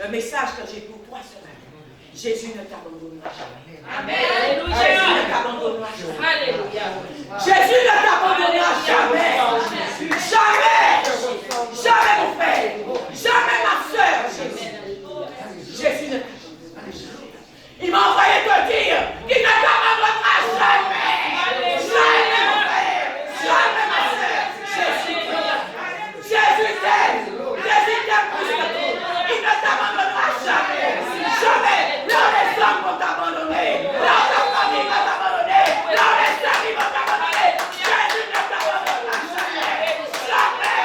Le message que j'ai pour toi ce matin, Jésus ne t'abandonnera jamais. Amen. Jésus ne t'abandonnera jamais. Alléluia. Jésus ne t'abandonnera jamais. Jamais. Jamais mon frère. Jamais ma soeur. Jésus ne t'abandonnera jamais. Il m'a envoyé te dire qu'il ne t'abandonnera jamais. Jamais mon frère. Jamais ma soeur. Jésus t'aime. Jésus t'aime. Jésus t'aime plus que tout. Il ne t'abandonnera jamais. Jamais. Là où les hommes vont t'abandonner. Là où ta famille va t'abandonner. Là où les amis vont t'abandonner. Jésus ne t'abandonnera jamais. Jamais.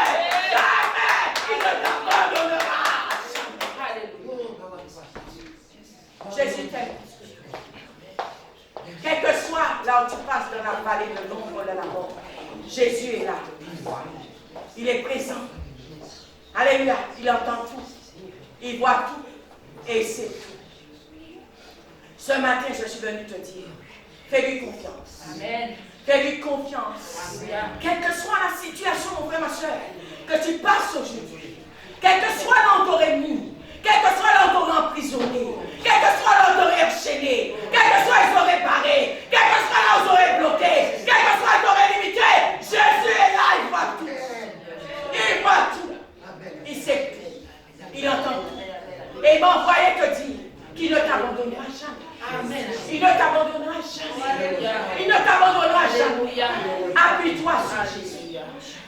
Jamais. Il ne t'abandonnera jamais. Jésus t'aime. Quel que soit là où tu passes dans la vallée de l'ombre de la mort, Jésus est là. Il est présent. Alléluia. Il entend tout. Il voit tout. Et il sait tout. Ce matin, je suis venu te dire, fais-lui confiance. Amen. Fais-lui confiance. Amen. Quelle que soit la situation, mon frère, ma soeur, que tu passes aujourd'hui, quel que soit là où on t'aurait mis, quel que soit là où on t'aurait emprisonné, quel que soit là où on t'aurait enchaîné, quel que soit ils auraient barré, quel que soit là où ils auraient bloqué, quel que soit ils auraient limité, Jésus est là, il voit tout. Il voit tout. Il sait tout. Il entend tout. Et il m'a envoyé te dire qu'il ne t'abandonnera jamais. Amen. Il ne t'abandonnera jamais. Il ne t'abandonnera jamais. Appuie-toi sur Jésus.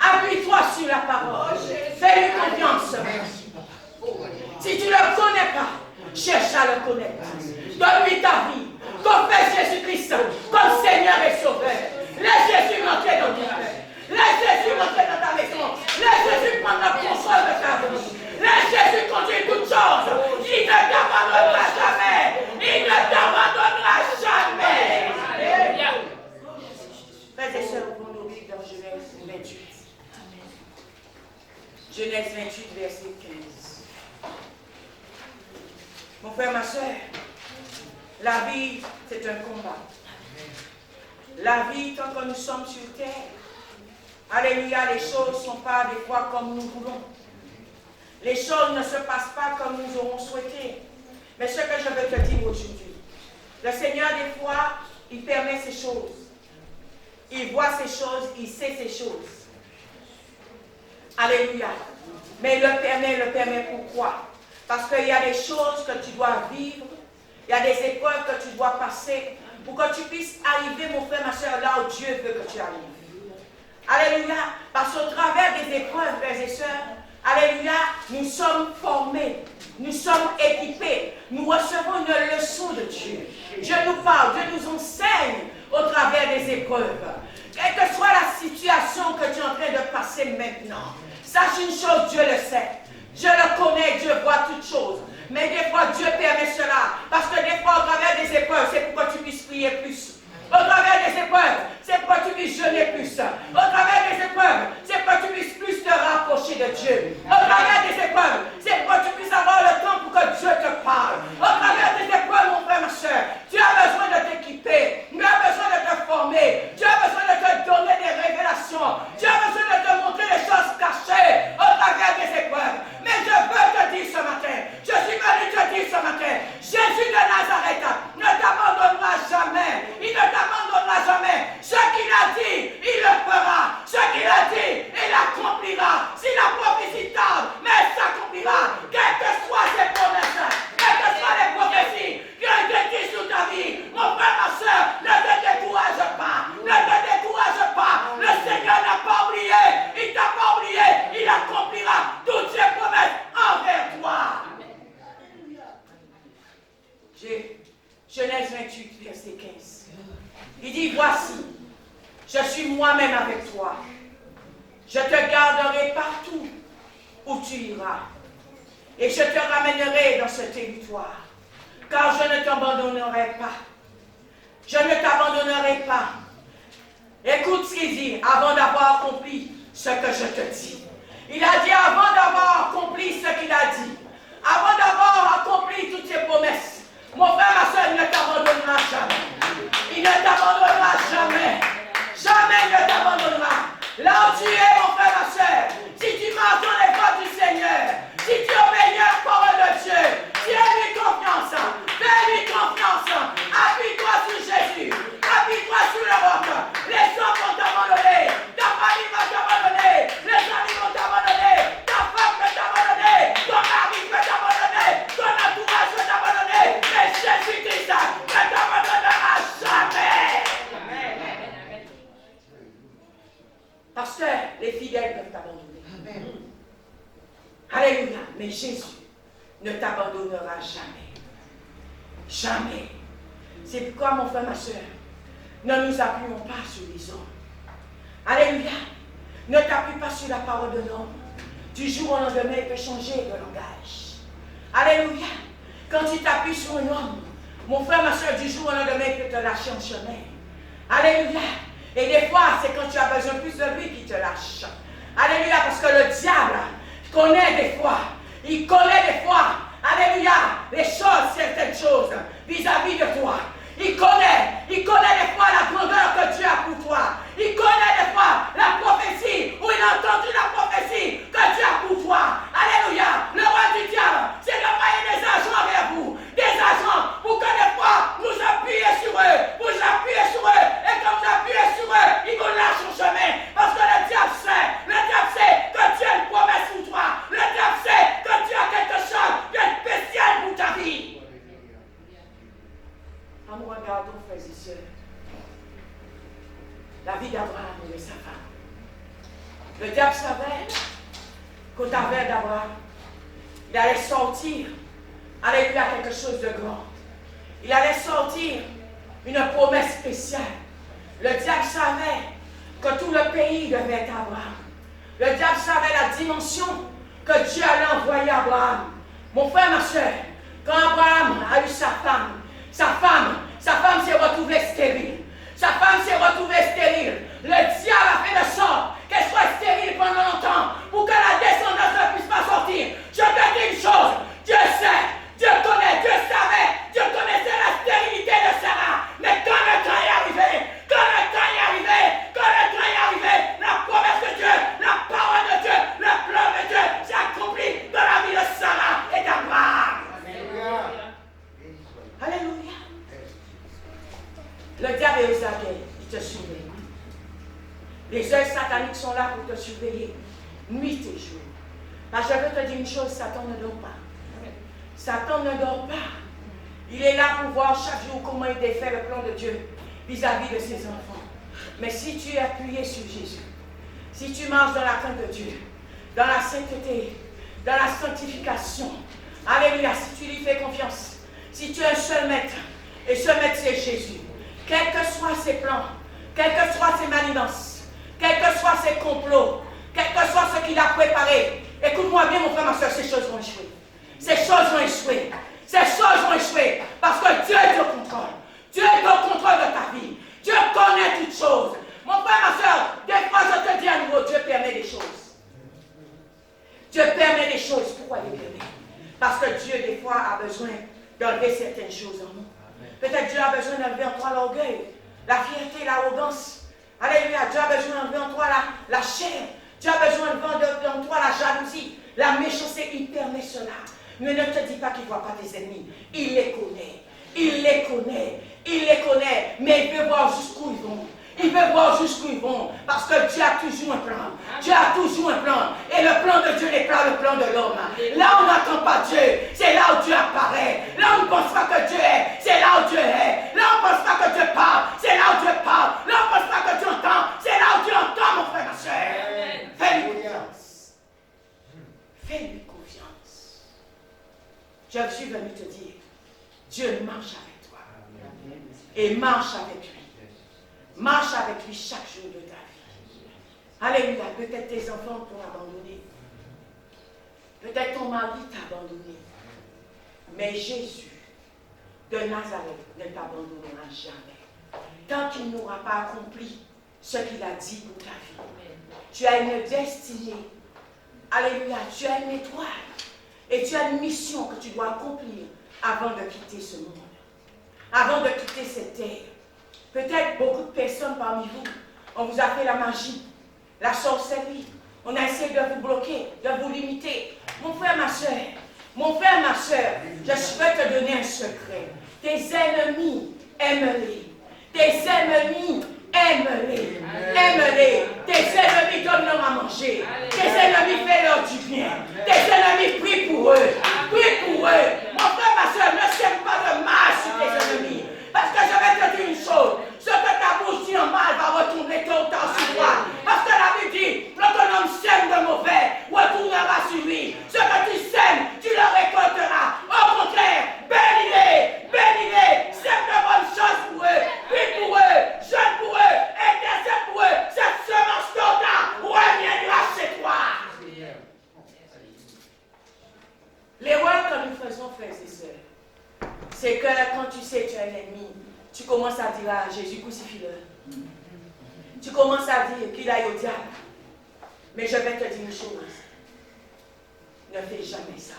Appuie-toi sur la parole. Fais-lui confiance. Si tu ne le connais pas, cherche à le connaître. Donne-lui ta vie. Confesse Jésus-Christ comme Seigneur et Sauveur. Laisse Jésus monter dans ton cœur. Laisse Jésus monter dans ta maison. Laisse Jésus prendre le contrôle de ta vie. Laisse Jésus conduire toutes choses. Il ne t'abandonnera jamais. Il ne t'abandonnera jamais. Frères et sœurs, vous nous lire dans Genèse 28. Genèse 28, verset 15. Mon frère, ma soeur, la vie, c'est un combat. La vie, tant que nous sommes sur terre, alléluia, les choses ne sont pas des fois comme nous voulons. Les choses ne se passent pas comme nous aurons souhaité. Mais ce que je veux te dire aujourd'hui, le Seigneur, des fois, il permet ces choses. Il voit ces choses, il sait ces choses. Alléluia. Mais il le permet pourquoi? Parce qu'il y a des choses que tu dois vivre, il y a des épreuves que tu dois passer pour que tu puisses arriver, mon frère, ma soeur, là où Dieu veut que tu arrives. Alléluia. Parce qu'au travers des épreuves, frères et sœurs, alléluia, nous sommes formés, nous sommes équipés, nous recevons une leçon de Dieu. Dieu nous parle, Dieu nous enseigne au travers des épreuves. Quelle que soit la situation que tu es en train de passer maintenant, sache une chose, Dieu le sait. Dieu le connaît, Dieu voit toutes choses. Mais des fois, Dieu permet cela. Parce que des fois, au travers des épreuves, c'est pour que tu puisses prier plus. Au travers des épreuves, c'est pour que tu puisses jeûner plus. Au travers des épreuves, c'est pour que tu puisses plus te rapprocher de Dieu. Au travers des épreuves, c'est pour que tu puisses avoir le temps pour que Dieu te parle. Au travers des épreuves, mon frère, ma soeur, tu as besoin de t'équiper. Tu as besoin de te former. Tu as besoin de te donner des révélations. Tu as besoin de te montrer les choses cachées au travers des épreuves. Mais je veux te dire ce matin, je suis venu te dire ce matin, Jésus de Nazareth ne t'abandonnera jamais. Il ne t'abandonnera jamais. Ce qu'il a dit, il le fera. Ce qu'il a dit, il accomplira. Si la prophétie tarde, mais elle s'accomplira. Quelles que soient ses promesses, quelles que soient les prophéties qui ont été dites sur ta vie, mon frère, ma soeur, ne te décourage pas. Ne te décourage pas. Le Seigneur n'a pas oublié. Il t'a pas oublié. Il accomplira toutes ses promesses envers toi. Genèse 28, verset 15. Il dit, voici, je suis moi-même avec toi. Je te garderai partout où tu iras. Et je te ramènerai dans ce territoire. Car je ne t'abandonnerai pas. Je ne t'abandonnerai pas. Écoute ce qu'il dit avant d'avoir accompli ce que je te dis. Il a dit avant d'avoir accompli ce qu'il a dit. Avant d'avoir accompli toutes ses promesses. Mon frère, ma soeur, il ne t'abandonnera jamais. Il ne t'abandonnera jamais. Jamais il ne t'abandonnera. Là où tu es, mon frère, ma soeur, si tu marches dans les voies du Seigneur, si tu obéis à la parole de Dieu, ne t'abandonnera jamais. Jamais. C'est pourquoi, mon frère, ma soeur, ne nous appuyons pas sur les hommes. Alléluia. Ne t'appuie pas sur la parole de l'homme. Du jour au lendemain, il peut changer de langage. Alléluia. Quand tu t'appuies sur un homme, mon frère, ma soeur, du jour au lendemain, il peut te lâcher en chemin. Alléluia. Et des fois, c'est quand tu as besoin plus de lui qu'il te lâche. Alléluia. Parce que le diable connaît des fois. Il connaît des fois. Alléluia. Les choses, certaines choses, vis-à-vis de toi. Il connaît des fois la grandeur que Dieu a pour toi. Il connaît des fois la prophétie, où il a entendu la prophétie que Dieu a pour toi. Alléluia. Le roi du diable, c'est d'envoyer des agents vers vous. Des agents pour que des fois, vous appuyez sur eux. Vous appuyez sur eux. Et quand vous appuyez sur eux, ils vous lâchent au chemin. Parce que le diable sait que Dieu a une promesse pour toi. Le diable sait que Dieu a quelque chose de spécial pour ta vie. En nous regardons, frères et sœurs, la vie d'Abraham et de sa femme. Le diable savait qu'au travers d'Abraham, il allait sortir, alléluia, quelque chose de grand. Il allait sortir une promesse spéciale. Le diable savait que tout le pays devait être Abraham. Le diable savait la dimension que Dieu allait envoyer à Abraham. Mon frère, ma soeur, quand Abraham a eu sa femme s'est retrouvée stérile. Sa femme s'est retrouvée stérile. Le diable a fait de sorte qu'elle soit stérile pendant longtemps pour que la descendance ne puisse pas sortir. Je te dis une chose, Dieu sait, Dieu connaît, Dieu savait, Dieu connaissait la stérilité de Sarah. Mais quand le temps est arrivé, la promesse de Dieu, la parole de Dieu, le plan de Dieu s'est accompli dans la vie de Sarah et d'Abraham. Alléluia. Le diable est aux aguets, il te surveille. Les œils sataniques sont là pour te surveiller, nuit et jour. Mais je veux te dire une chose, Satan ne dort pas. Satan ne dort pas. Il est là pour voir chaque jour comment il défait le plan de Dieu vis-à-vis de ses enfants. Mais si tu es appuyé sur Jésus, si tu marches dans la crainte de Dieu, dans la sainteté, dans la sanctification, alléluia, si tu lui fais confiance, si tu as un seul maître, et ce maître c'est Jésus, quels que soient ses plans, quelles que soient ses manigances, quels que soient ses complots, quel que soit ce qu'il a préparé, écoute-moi bien mon frère, ma soeur, ces choses vont échouer. Ces choses vont échouer. Ces choses vont échouer parce que Dieu est au contrôle. Dieu est au contrôle de ta vie. Dieu connaît toutes choses. Mon frère, ma soeur, des fois je te dis à nouveau, Dieu permet des choses. Dieu permet des choses. Pourquoi il permet? Parce que Dieu, des fois, a besoin d'enlever certaines choses en nous. Peut-être Dieu a besoin d'enlever en toi l'orgueil, la fierté, l'arrogance. Alléluia. Dieu a besoin d'enlever en toi la chair. Dieu a besoin d'enlever en toi la jalousie, la méchanceté. Il permet cela. Mais ne te dis pas qu'il ne voit pas tes ennemis. Il les connaît. Il les connaît. Il les connaît. Mais il veut voir jusqu'où ils vont. Il veut voir jusqu'où ils vont. Parce que Dieu a toujours un plan. Dieu a toujours un plan. Et le plan de Dieu n'est pas le plan de l'homme. Là où on n'attend pas Dieu, c'est là où Dieu apparaît. Là où on ne pense pas que Dieu est, c'est là où Dieu est. Là où on ne pense pas que Dieu parle, c'est là où Dieu parle. Là où on ne pense pas que Dieu entend, c'est là où Dieu entend, mon frère, ma soeur. Fais-lui confiance. Fais-lui confiance. Je suis venu te dire, Dieu marche avec toi. Et marche avec lui. Marche avec lui chaque jour de ta vie. Alléluia. Peut-être tes enfants t'ont abandonné. Peut-être ton mari t'a abandonné. Mais Jésus de Nazareth ne t'abandonnera jamais. Tant qu'il n'aura pas accompli ce qu'il a dit pour ta vie. Tu as une destinée. Alléluia. Tu as une étoile. Et tu as une mission que tu dois accomplir avant de quitter ce monde. Avant de quitter cette terre. Peut-être beaucoup de personnes parmi vous, on vous a fait la magie, la sorcellerie. On a essayé de vous bloquer, de vous limiter. Mon frère, ma soeur, je souhaite te donner un secret. Tes ennemis, aime-les. Tes ennemis, aime-les. Aime-les. Tes ennemis, donne-leur à manger. Tes ennemis, fais-leur du bien. Tes ennemis, prie pour eux. Prie pour eux. Mon frère, ma soeur, ne sème pas de mal sur tes ennemis. Parce que je vais te dire une chose, ce que ta bouche dit en mal va retourner tôt ou tard sur toi. Parce que la Bible dit, quand un homme sème de mauvais, retournera sur lui. Ce que tu sèmes, tu le récolteras. tu commences à dire à Jésus, crucifie-le. Tu commences à dire qu'il aille au diable. Mais je vais te dire une chose. Ne fais jamais ça.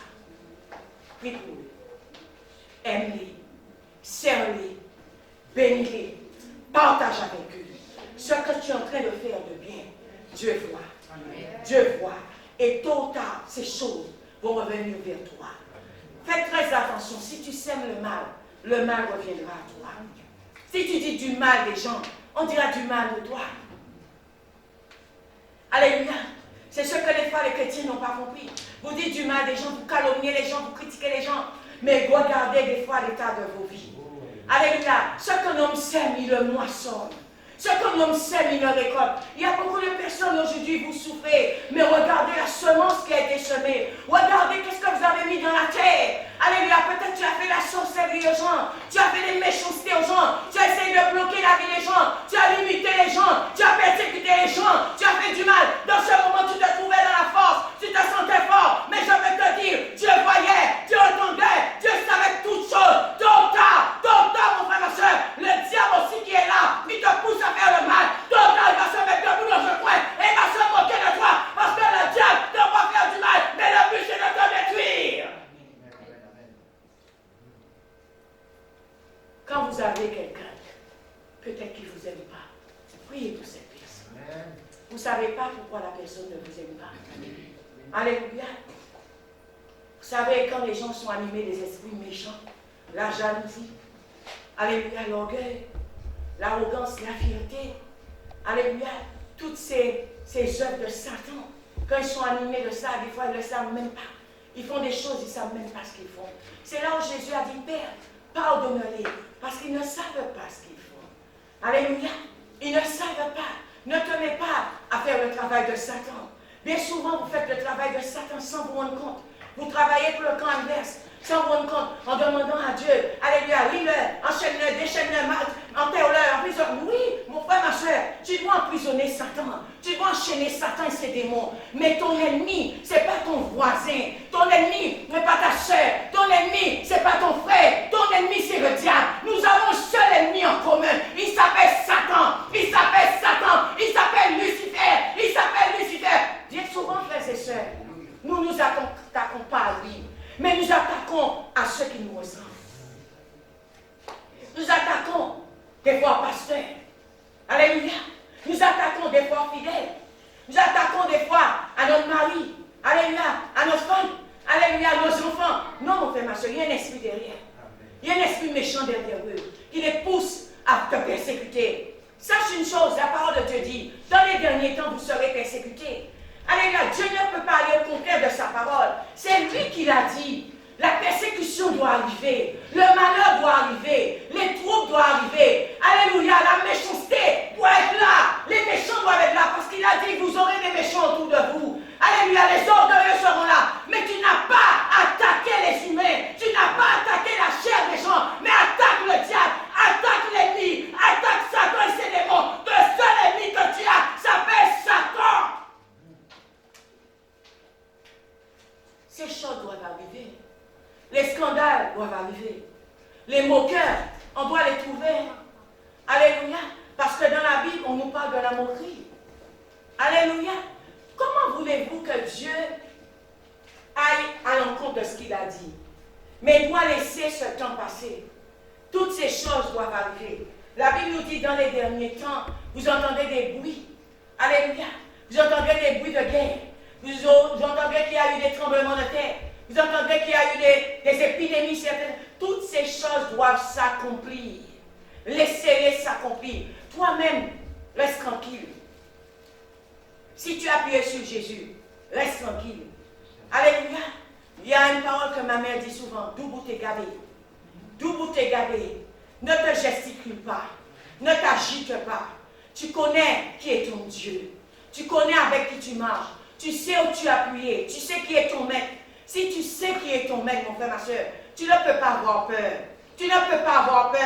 Prie pour eux. Aime-les. Serre-les. Bénis-les. Partage avec eux. Ce que tu es en train de faire de bien, Dieu voit. Dieu voit. Et tôt ou tard, ces choses vont revenir vers toi. Fais très attention. Si tu sèmes le mal reviendra à toi. Si tu dis du mal des gens, on dira du mal de toi. Alléluia. C'est ce que les fois les chrétiens n'ont pas compris. Vous dites du mal des gens, vous calomniez les gens, vous critiquez les gens, mais regardez des fois l'état de vos vies. Alléluia. Ce qu'un homme sème, il le moissonne. Ce qu'un homme sème, il le récolte. Il y a beaucoup de personnes aujourd'hui, vous souffrez, mais regardez la semence qui a été semée. Regardez qu'est-ce que vous avez mis dans la terre. Alléluia. Peut-être tu as fait la sorcellerie aux gens. Tu as fait des méchancetés aux gens. Tu as essayé de bloquer la vie des gens. Tu as limité les gens. Tu as persécuté les gens. Tu as fait du mal. Dans ce moment, tu te trouvais dans la force. Tu te sentais fort. Mais je vais te dire, Dieu voyait, Dieu entendait, Dieu savait toutes choses. Tôt ou tard, mon frère, ma soeur, le diable aussi qui est là, il te pousse à faire le mal. Tôt ou tard, il va se mettre debout dans un coin et il va se moquer de toi. Parce que le diable ne va pas faire du mal, mais le but c'est de te détruire. Quand vous avez quelqu'un, peut-être qu'il ne vous aime pas, priez pour cette personne. Vous ne savez pas pourquoi la personne ne vous aime pas. Alléluia. Vous savez, quand les gens sont animés des esprits méchants, la jalousie, alléluia, l'orgueil, l'arrogance, la fierté, alléluia, toutes ces œuvres de Satan, quand ils sont animés de ça, des fois ils ne le savent même pas. Ils font des choses, ils ne savent même pas ce qu'ils font. C'est là où Jésus a dit, Père, pardonne-les, parce qu'ils ne savent pas ce qu'ils font. Alléluia, ils ne savent pas. Ne te mets pas à faire le travail de Satan. Bien souvent, vous faites le travail de Satan sans vous rendre compte. Vous travaillez pour le camp adverse, sans vous rendre compte, en demandant à Dieu, alléluia, lis-le, enchaîne-le, déchaîne-le, enterre-le, emprisonne. Oui, mon frère, ma soeur, tu dois emprisonner Satan, tu dois enchaîner Satan et ses démons. Mais ton ennemi, ce n'est pas ton voisin, ton ennemi n'est pas ta soeur, ton ennemi, ce n'est pas ton frère, ton ennemi, c'est le diable. Nous avons un seul ennemi en commun, il s'appelle Satan, il s'appelle Satan, il s'appelle Lucifer, il s'appelle Lucifer. Dites souvent, frères et sœurs, nous nous attaquons pas à lui, mais nous attaquons à ceux qui nous ressemblent. Nous attaquons des fois pasteurs. Alléluia. Nous attaquons des fois fidèles. Nous attaquons des fois à notre mari. Alléluia. À notre femme. Alléluia. À nos enfants. Non, mon frère, ma soeur, il y a un esprit derrière. Il y a un esprit méchant derrière eux qui les pousse à te persécuter. Sache une chose, la parole de Dieu dit, dans les derniers temps, vous serez persécutés. Alléluia, Dieu ne peut pas aller au contraire de sa parole. C'est lui qui l'a dit. La persécution doit arriver. Le malheur doit arriver. Les troubles doivent arriver. Alléluia, la méchanceté doit être là. Les méchants doivent être là parce qu'il a dit, vous aurez des méchants autour de vous. Alléluia, les orgueilleux seront là. Mais tu n'as pas attaqué les humains. Tu n'as pas attaqué la chair des gens. Mais attaque le diable. Attaque l'ennemi. Attaque Satan et ses démons. Le seul ennemi que tu as s'appelle Satan. Ces choses doivent arriver. Les scandales doivent arriver. Les moqueurs, on doit les trouver. Alléluia. Parce que dans la Bible, on nous parle de la moquerie. Alléluia. Comment voulez-vous que Dieu aille à l'encontre de ce qu'il a dit? Mais il doit laisser ce temps passer. Toutes ces choses doivent arriver. La Bible nous dit dans les derniers temps, vous entendez des bruits. Alléluia. Vous entendez des bruits de guerre. Vous entendez qu'il y a eu des tremblements de terre. Vous entendez qu'il y a eu des épidémies certaines. Toutes ces choses doivent s'accomplir. Laissez-les s'accomplir. Toi-même, reste tranquille. Si tu appuies sur Jésus, reste tranquille. Alléluia. Il y a une parole que ma mère dit souvent. Double tes gabés. Double tes gabés. Ne te gesticule pas. Ne t'agite pas. Tu connais qui est ton Dieu. Tu connais avec qui tu marches. Tu sais où tu es appuyé. Tu sais qui est ton maître. Si tu sais qui est ton maître, mon frère, ma soeur, tu ne peux pas avoir peur. Tu ne peux pas avoir peur.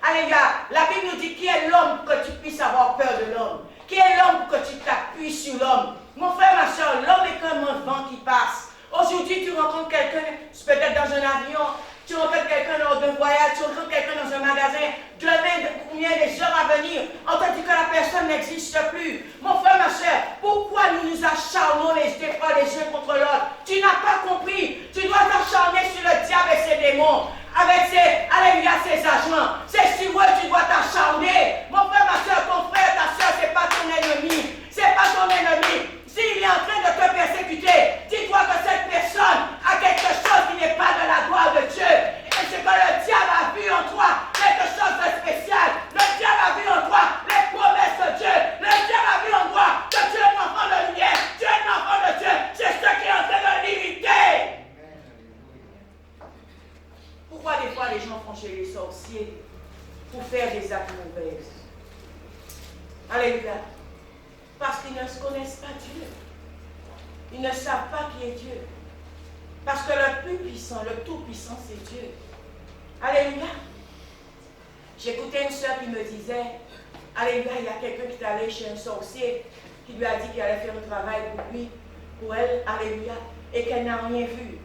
Alléluia. La Bible nous dit qui est l'homme pour que tu puisses avoir peur de l'homme. Qui est l'homme pour que tu t'appuies sur l'homme. Mon frère, ma soeur, l'homme est comme un vent qui passe. Aujourd'hui, tu rencontres quelqu'un, peut-être dans un avion, tu rencontres quelqu'un dans un voyage, tu rencontres quelqu'un dans un magasin. Demain, vient, les heures à venir, on te dit que la personne n'existe plus. Mon frère, ma soeur, pourquoi nous nous acharnons les uns contre l'autre? Tu n'as pas compris. Tu dois t'acharner sur le diable et ses démons, avec ses agents. C'est sur eux que tu dois t'acharner. Mon frère, ma soeur, ton frère, ta soeur, ce n'est pas ton ennemi. Ce n'est pas ton ennemi. S'il est en train de te persécuter, dis-toi que cette personne a quelque chose qui n'est pas de la gloire de Dieu. Et c'est que le diable a vu en toi quelque chose de spécial. Le diable a vu en toi les promesses de Dieu. Le diable a vu en toi que tu es un enfant de lumière. Tu es un enfant de Dieu. C'est ce qui est en train de l'irriter. Pourquoi des fois les gens font chez les sorciers pour faire des actes mauvais? Alléluia. Parce qu'ils ne se connaissent pas Dieu. Ils ne savent pas qui est Dieu. Parce que le plus puissant, le tout puissant, c'est Dieu. Alléluia. J'écoutais une soeur qui me disait, alléluia, il y a quelqu'un qui est allé chez un sorcier, qui lui a dit qu'il allait faire un travail pour lui, pour elle, alléluia, et qu'elle n'a rien vu.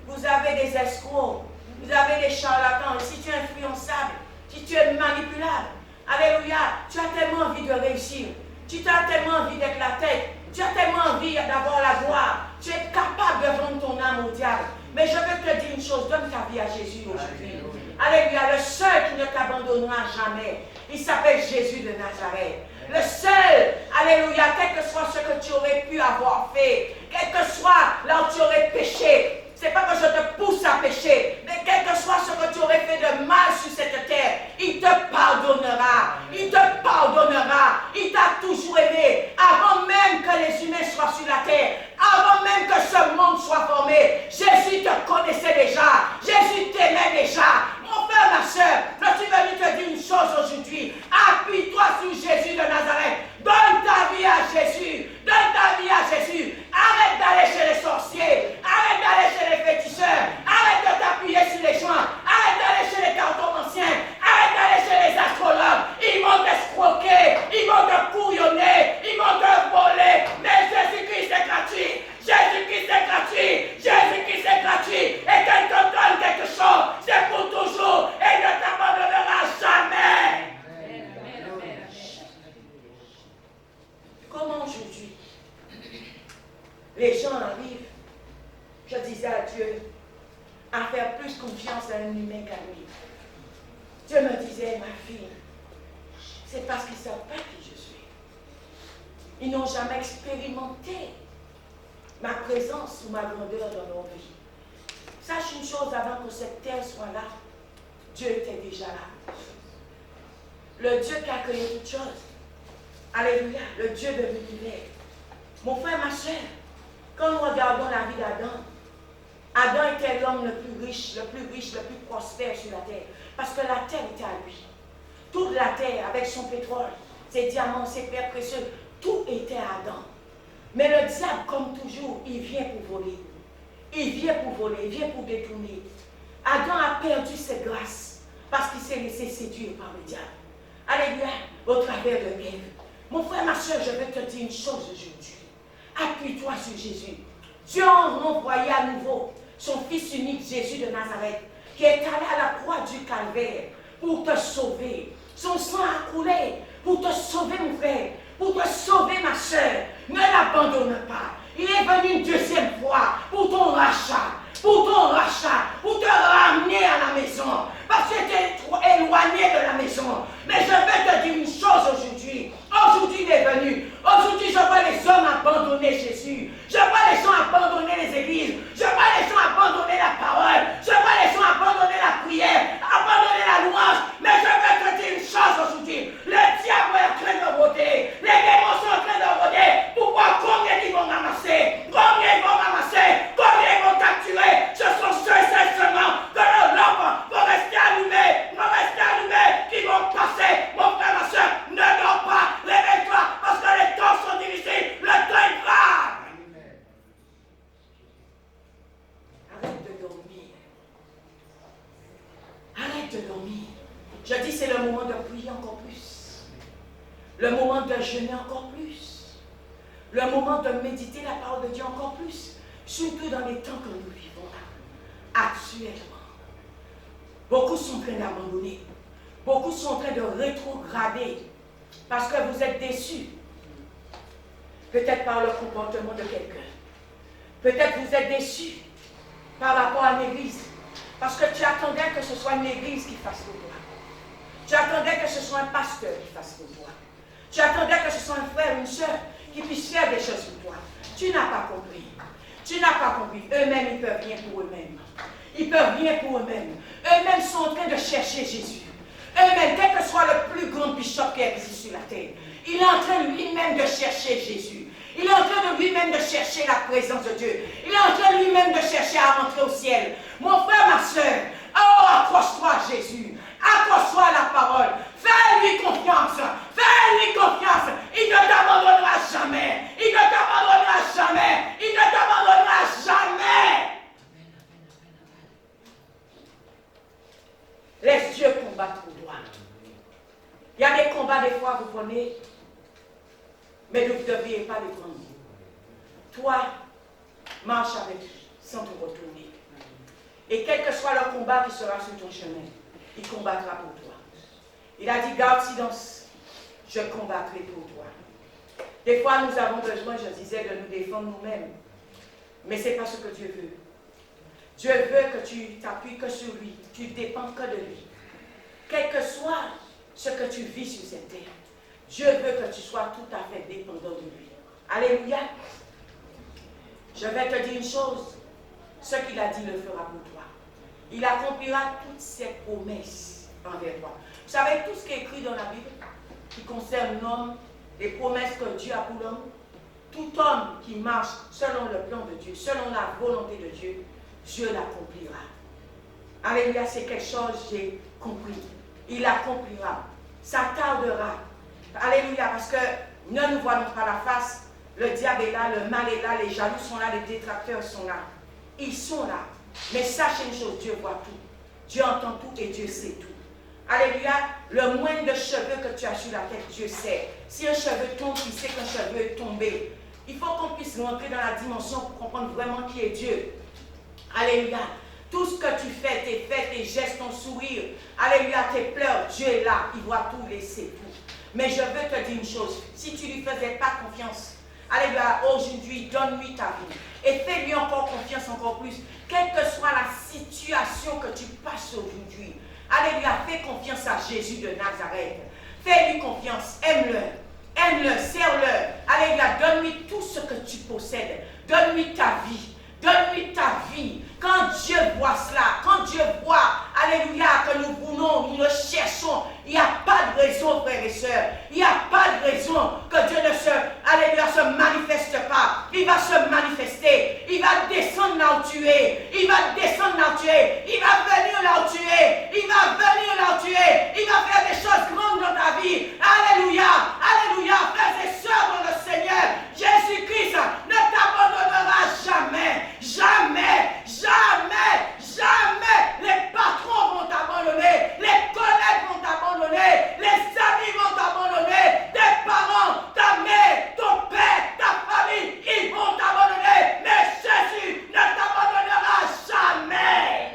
Vous avez des escrocs, vous avez des charlatans, si tu es influençable, si tu es manipulable, alléluia, tu as tellement envie de réussir. Tu as tellement envie d'être la tête. Tu as tellement envie d'avoir la gloire. Tu es capable de vendre ton âme au diable. Mais je veux te dire une chose. Donne ta vie à Jésus aujourd'hui. Alléluia. Le seul qui ne t'abandonnera jamais. Il s'appelle Jésus de Nazareth. Le seul. Alléluia. Quel que soit ce que tu aurais pu avoir fait. Quel que soit là où tu aurais péché. Ce n'est pas que je te pousse à pécher, mais quel que soit ce que tu aurais fait de mal sur cette terre, il te pardonnera. Il te pardonnera. Il t'a toujours aimé. Avant même que les humains soient sur la terre, avant même que ce monde soit formé, Jésus te connaissait déjà. Jésus t'aimait déjà. Mon frère, ma soeur, je suis venu te dire une chose aujourd'hui. Appuie-toi sur Jésus de Nazareth. Donne ta vie à Jésus. Donne ta vie à Jésus. Arrête d'aller chez les sorciers. Arrête d'aller chez les féticheurs. Arrête de t'appuyer sur les joints. Arrête d'aller chez les cartomanciens. Arrête d'aller chez les astrologues. Ils vont t'escroquer. Ils vont te couillonner. Ils vont te voler. Mais Jésus-Christ est gratuit. Jésus-Christ est gratuit. Jésus-Christ est gratuit. Et qu'elle te donne quelque chose, c'est pour toujours. Et ne t'abandonnera jamais. Comment aujourd'hui les gens arrivent, je disais à Dieu, à faire plus confiance à un humain qu'à lui. Dieu me disait, ma fille, c'est parce qu'ils ne savent pas qui je suis. Ils n'ont jamais expérimenté ma présence ou ma grandeur dans leur vie. Sache une chose, avant que cette terre soit là, Dieu était déjà là. Le Dieu qui a créé toutes choses. Alléluia, le Dieu de l'univers. Mon frère, ma soeur, quand nous regardons la vie d'Adam, Adam était l'homme le plus riche, le plus prospère sur la terre. Parce que la terre était à lui. Toute la terre, avec son pétrole, ses diamants, ses pierres précieuses, tout était à Adam. Mais le diable, comme toujours, il vient pour voler. Il vient pour voler, il vient pour détourner. Adam a perdu ses grâces parce qu'il s'est laissé séduire par le diable. Alléluia, au travers de Ève. Mon frère, ma soeur, je vais te dire une chose aujourd'hui. Appuie-toi sur Jésus. Dieu a renvoyé à nouveau son Fils unique, Jésus de Nazareth, qui est allé à la croix du Calvaire pour te sauver. Son sang a coulé pour te sauver, mon frère, pour te sauver, ma soeur. Ne l'abandonne pas. Il est venu une deuxième fois pour ton rachat, pour te ramener à la maison. Parce que tu es éloigné de la maison. Mais je vais te dire une chose aujourd'hui. Aujourd'hui, il est venu. Aujourd'hui, je vois les hommes abandonner Jésus. Je vois les gens abandonner les églises. Je vois les gens abandonner la parole. Je vois les gens abandonner la prière, abandonner la louange. Mais je vais te dire une chose aujourd'hui. Le diable est en train de rôder. Les démons sont en train de rôder. Pourquoi? Combien ils vont ramasser? Combien ils vont ramasser? Combien ils vont capturer? Ce sont ceux seulement que le lampe vont rester allumés, qui vont passer. Mon frère, ma soeur, ne dors pas, réveille-toi, parce que les temps sont difficiles, le temps est grave. Arrête de dormir. Arrête de dormir. Je dis, c'est le moment de prier encore plus. Le moment de jeûner encore plus. Le moment de méditer la parole de Dieu encore plus. Surtout dans les temps que nous vivons là, actuellement. Beaucoup sont en train d'abandonner. Beaucoup sont en train de rétrograder parce que vous êtes déçus. Peut-être par le comportement de quelqu'un. Peut-être vous êtes déçus par rapport à l'église. Parce que tu attendais que ce soit une église qui fasse pour toi. Tu attendais que ce soit un pasteur qui fasse pour toi. Tu attendais que ce soit un frère, une soeur qui puisse faire des choses pour toi. Tu n'as pas compris. Tu n'as pas compris. Eux-mêmes, ils peuvent rien pour eux-mêmes. Ils peuvent rien pour eux-mêmes. Eux-mêmes sont en train de chercher Jésus. Eux-mêmes, quel que soit le plus grand bishop qui existe sur la terre, il est en train lui-même de chercher Jésus. Il est en train de lui-même de chercher la présence de Dieu. Il est en train lui-même de chercher à rentrer au ciel. Mon frère, ma soeur, oh, accroche-toi à Jésus. Accroche-toi à la parole. Fais-lui confiance. Fais-lui confiance. Il ne t'abandonnera jamais. Il ne t'abandonnera jamais. Il ne t'abandonnera jamais. Laisse Dieu combattre pour toi. Il y a des combats, des fois, vous prenez, mais vous ne deviez pas les prendre. Toi, marche avec lui, sans te retourner. Et quel que soit le combat qui sera sur ton chemin, il combattra pour toi. Il a dit, garde silence, je combattrai pour toi. Des fois, nous avons besoin, je disais, de nous défendre nous-mêmes. Mais ce n'est pas ce que Dieu veut. Dieu veut que tu t'appuies que sur lui, tu dépends que de lui. Quel que soit ce que tu vis sur cette terre, Dieu veut que tu sois tout à fait dépendant de lui. Alléluia. Je vais te dire une chose. Ce qu'il a dit, il le fera pour toi. Il accomplira toutes ses promesses envers toi. Vous savez, tout ce qui est écrit dans la Bible, qui concerne l'homme, les promesses que Dieu a pour l'homme, tout homme qui marche selon le plan de Dieu, selon la volonté de Dieu, Dieu l'accomplira. Alléluia, c'est quelque chose, j'ai compris. Il accomplira. Ça tardera. Alléluia, parce que ne nous voyons pas la face. Le diable est là, le mal est là, les jaloux sont là, les détracteurs sont là. Ils sont là. Mais sachez une chose, Dieu voit tout. Dieu entend tout et Dieu sait tout. Alléluia, le moindre de cheveux que tu as sur la tête, Dieu sait. Si un cheveu tombe, il sait qu'un cheveu est tombé. Il faut qu'on puisse rentrer dans la dimension pour comprendre vraiment qui est Dieu. Alléluia. Tout ce que tu fais, tes gestes, ton sourire, alléluia, tes pleurs, Dieu est là, il voit tout, il sait tout. Mais je veux te dire une chose, si tu ne lui faisais pas confiance, alléluia, aujourd'hui, donne-lui ta vie. Et fais-lui encore confiance, encore plus. Quelle que soit la situation que tu passes aujourd'hui, alléluia, fais confiance à Jésus de Nazareth. Fais-lui confiance, aime-le, serre-le. Alléluia, donne-lui tout ce que tu possèdes. Donne-lui ta vie. Donne-lui ta vie. Quand Dieu voit cela, quand Dieu voit, alléluia, que nous voulons, nous le cherchons, il n'y a pas de raison, frères et sœurs. Il n'y a pas de raison que Dieu ne se manifeste pas. Il va se manifester. Il va descendre là où tu es. Il va descendre là où tu es. Il va venir là où tu es. Il va venir là où tu es. Il va faire des choses grandes dans ta vie. Alléluia. Alléluia. Frères et sœurs dans le Seigneur, Jésus-Christ ne t'abandonnera jamais. Jamais. Jamais, jamais, les patrons vont t'abandonner, les collègues vont t'abandonner, les amis vont t'abandonner, tes parents, ta mère, ton père, ta famille, ils vont t'abandonner, mais Jésus ne t'abandonnera jamais.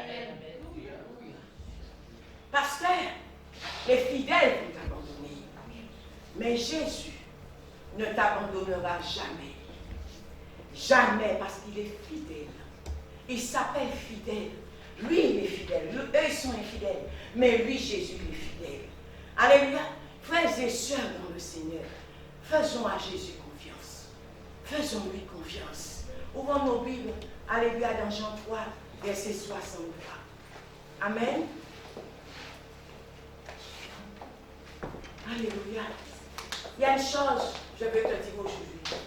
Pasteur, les fidèles vont t'abandonner, mais Jésus ne t'abandonnera jamais. Jamais, parce qu'il est fidèle. Il s'appelle fidèle. Lui, il est fidèle. Eux, ils sont infidèles. Mais lui, Jésus, il est fidèle. Alléluia. Frères et sœurs dans le Seigneur, faisons à Jésus confiance. Faisons-lui confiance. Ouvrons nos Bibles. Alléluia, dans Jean 3, verset 63. Amen. Alléluia. Il y a une chose, je veux te dire aujourd'hui.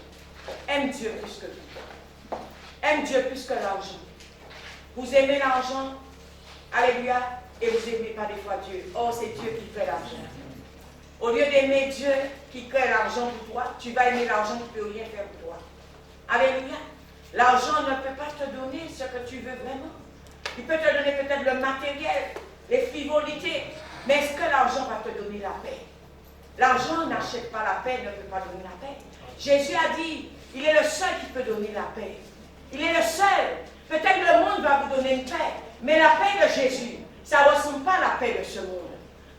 Aime Dieu plus que tout. Aime Dieu plus que l'argent. Vous aimez l'argent, alléluia, et vous n'aimez pas des fois Dieu. Oh, c'est Dieu qui crée l'argent. Au lieu d'aimer Dieu qui crée l'argent pour toi, tu vas aimer l'argent qui ne peut rien faire pour toi. Alléluia. L'argent ne peut pas te donner ce que tu veux vraiment. Il peut te donner peut-être le matériel, les frivolités, mais est-ce que l'argent va te donner la paix? L'argent n'achète pas la paix, ne peut pas donner la paix. Jésus a dit, il est le seul qui peut donner la paix. Il est le seul. Peut-être le monde va vous donner une paix, mais la paix de Jésus, ça ne ressemble pas à la paix de ce monde.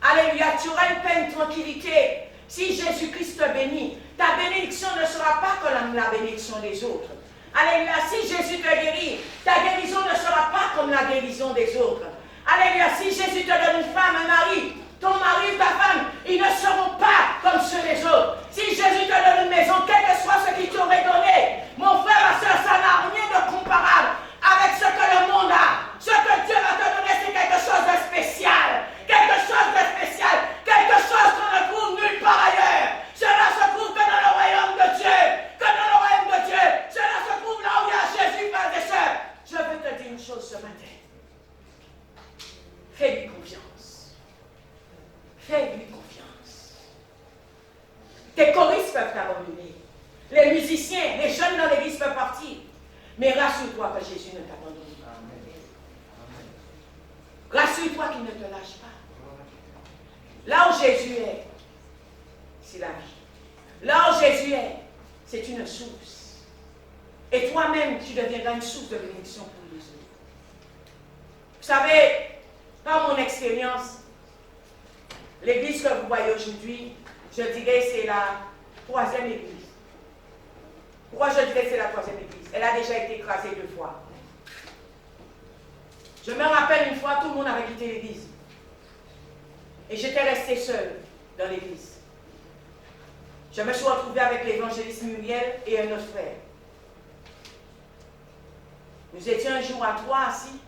Alléluia, tu auras une paix, une tranquillité. Si Jésus-Christ te bénit, ta bénédiction ne sera pas comme la bénédiction des autres. Alléluia, si Jésus te guérit, ta guérison ne sera pas comme la guérison des autres. Alléluia, si Jésus te donne une femme, un mari, ton mari ou ta femme, ils ne seront pas comme ceux des autres. Si Jésus te donne une maison, quel que soit ce qu'il t'aurait donné, mon frère, ma soeur, ça n'a rien de comparable avec ce que le monde a. Ce que Dieu va te donner, c'est quelque chose de spécial. Quelque chose de spécial. Quelque chose qu'on ne trouve nulle part ailleurs. Cela se trouve que dans le royaume de Dieu. Que dans le royaume de Dieu. Cela se trouve là où il y a Jésus, frères et sœurs. Je veux te dire une chose ce matin. Fais-lui confiance. Fais-lui confiance. Tes choristes peuvent t'abandonner. Les musiciens, les jeunes dans l'église peuvent partir. Mais rassure-toi que Jésus ne t'abandonne pas. Rassure-toi qu'il ne te lâche pas. Là où Jésus est, c'est la vie. Là où Jésus est, c'est une source. Et toi-même, tu deviendras une source de bénédiction pour les autres. Vous savez, par mon expérience, l'église que vous voyez aujourd'hui, je dirais c'est la 3e église. Pourquoi je dirais que c'est la 3e église? Elle a déjà été écrasée 2 fois. Je me rappelle une fois, tout le monde avait quitté l'église. Et j'étais restée seule dans l'église. Je me suis retrouvée avec l'évangéliste Muriel et un autre frère. Nous étions un jour à 3 assis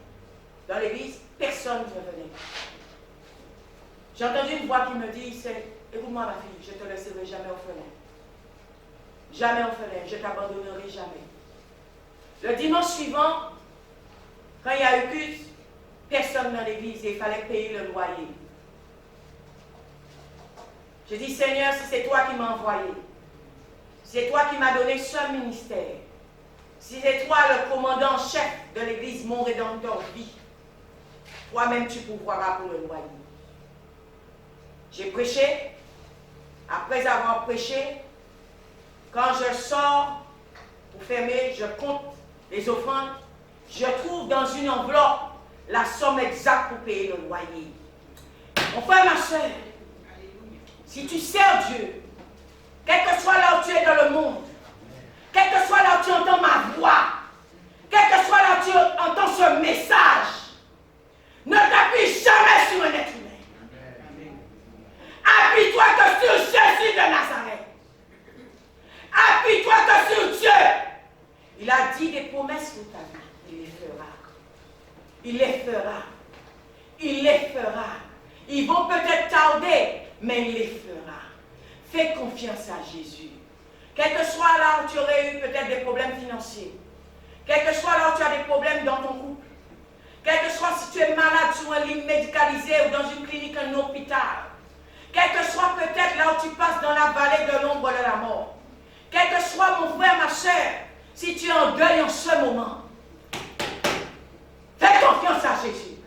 dans l'église, personne ne venait. J'ai entendu une voix qui me dit, écoute-moi ma fille, je ne te laisserai jamais orphelin. Jamais orphelin, je ne t'abandonnerai jamais. Le dimanche suivant, quand il y a eu culte, personne dans l'église et il fallait payer le loyer. J'ai dit, Seigneur, si c'est toi qui m'as envoyé, si c'est toi qui m'as donné ce ministère, si c'est toi le commandant chef de l'église, mon Rédempteur vit, toi-même tu pourvoiras pour le loyer. J'ai prêché. Après avoir prêché, quand je sors pour fermer, je compte les offrandes, je trouve dans une enveloppe la somme exacte pour payer le loyer. Mon frère, ma soeur, si tu sers Dieu, quel que soit là où tu es dans le monde, quel que soit là où tu entends ma voix, quel que soit là où tu entends ce message, ne t'appuie jamais sur un être humain. Appuie-toi que sur Jésus de Nazareth. Appuie-toi que sur Dieu. Il a dit des promesses pour ta vie. Il les fera. Il les fera. Il les fera. Ils vont peut-être tarder, mais il les fera. Fais confiance à Jésus. Quel que soit là où tu aurais eu peut-être des problèmes financiers, quel que soit là où tu as des problèmes dans ton couple, quel que soit si tu es malade sur un lit médicalisé ou dans une clinique, un hôpital, quel que soit peut-être là où tu passes dans la vallée de l'ombre de la mort, quel que soit mon frère, ma soeur, si tu es en deuil en ce moment, fais confiance à Jésus.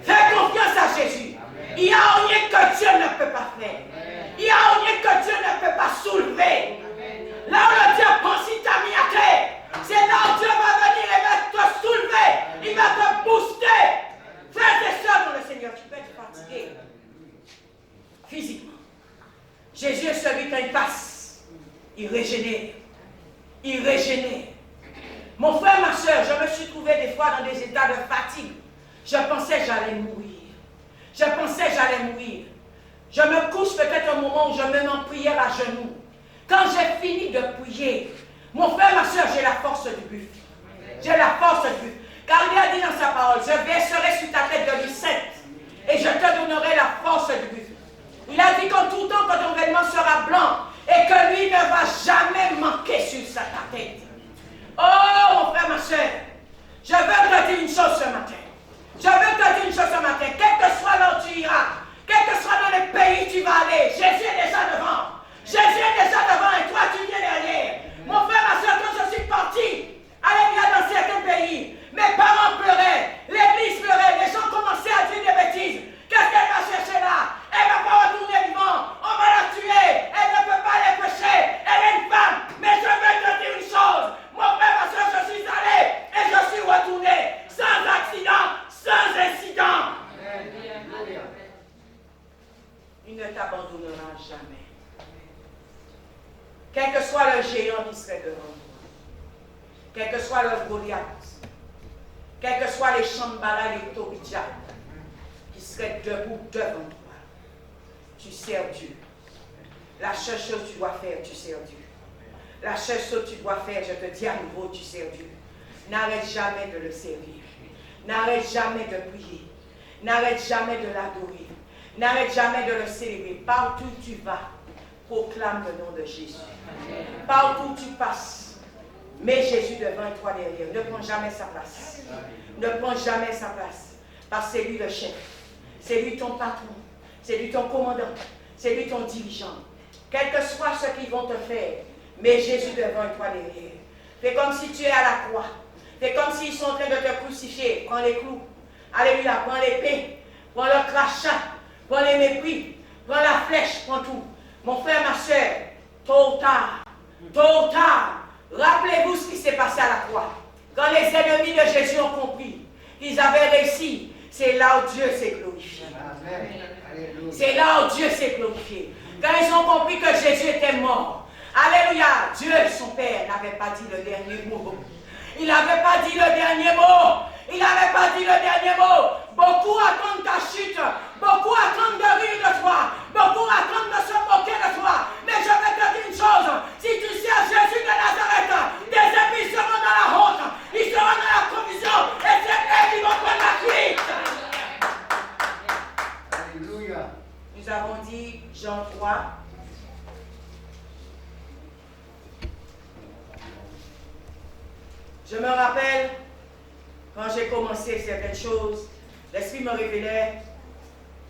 Fais confiance à Jésus. Il n'y a rien que Dieu ne peut pas faire. Il n'y a rien que Dieu ne peut pas soulever. Là où le diable pense qu'il t'a mis à terre, c'est là où Dieu va venir et va te soulever. Il va te booster. Frères et sœurs dans le Seigneur, tu peux être fatigué physiquement. Jésus est celui qui passe. Il régénère. Il régénère. Mon frère, ma soeur, je me suis trouvé des fois dans des états de fatigue. Je pensais que j'allais mourir. Je pensais que j'allais mourir. Je me couche peut-être un moment où je me mets en prière à genoux. Quand j'ai fini de prier, mon frère, ma soeur, j'ai la force du buffle. J'ai la force du buffle. Car il a dit dans sa parole, je verserai sur ta tête de l'huile et je te donnerai la force du buffle. Il a dit qu'en tout temps, quand ton vêtement sera blanc et que lui ne va jamais manquer sur ta tête. Oh, mon frère, ma soeur, je veux te dire une chose ce matin. Je veux te dire une chose ce matin. Quel que soit là où tu iras, quel que soit dans les pays où tu vas aller, Jésus est déjà devant. Jésus est déjà devant et toi, tu viens derrière. Mon frère, ma soeur, quand je suis parti, alléluia, dans certains pays, mes parents pleuraient, l'église pleurait, les gens commençaient à dire des bêtises. Qu'est-ce qu'elle va chercher là? Elle ne va pas retourner vivant. On va la tuer. Elle ne peut pas les pécher. Elle est une femme. Mais je vais te dire une chose. Mon frère, ma soeur, je suis allé et je suis retourné sans accident, sans incident. t'abandonnera jamais. Quel que soit le géant qui serait devant toi, quel que soit le Goliath, quels que soient les Shambhala et les Tobidja qui seraient debout devant toi, tu sers Dieu. La seule chose que tu dois faire, tu sers Dieu. La seule chose que tu dois faire, je te dis à nouveau, tu sers Dieu. N'arrête jamais de le servir. N'arrête jamais de prier. N'arrête jamais de l'adorer. N'arrête jamais de le célébrer. Partout où tu vas, proclame le nom de Jésus. Partout où tu passes, mets Jésus devant et toi derrière. Ne prends jamais sa place. Ne prends jamais sa place. Parce que c'est lui le chef. C'est lui ton patron. C'est lui ton commandant. C'est lui ton dirigeant. Quel que soit ce qu'ils vont te faire, mets Jésus devant et toi derrière. Fais comme si tu es à la croix. Fais comme s'ils sont en train de te crucifier. Prends les clous. Alléluia. Prends l'épée. Prends le crachat. Prends les mépris. Prends la flèche. Prends tout. Mon frère, ma soeur, tôt ou tard, rappelez-vous ce qui s'est passé à la croix. Quand les ennemis de Jésus ont compris qu'ils avaient réussi, c'est là où Dieu s'est glorifié. C'est là où Dieu s'est glorifié. Quand ils ont compris que Jésus était mort, alléluia, Dieu, son Père, n'avait pas dit le dernier mot. Il n'avait pas dit le dernier mot. Il n'avait pas dit le dernier mot. Beaucoup attendent ta chute. Beaucoup attendent de rire de toi. Beaucoup attendent de se moquer de toi. Mais je vais te dire une chose. Si tu sers Jésus de Nazareth, tes ennemis seront dans la honte. Ils seront dans la confusion. Et c'est eux qui vont prendre la fuite. Alléluia. Nous avons dit Jean 3. Je me rappelle, quand j'ai commencé certaines choses, l'Esprit me révélait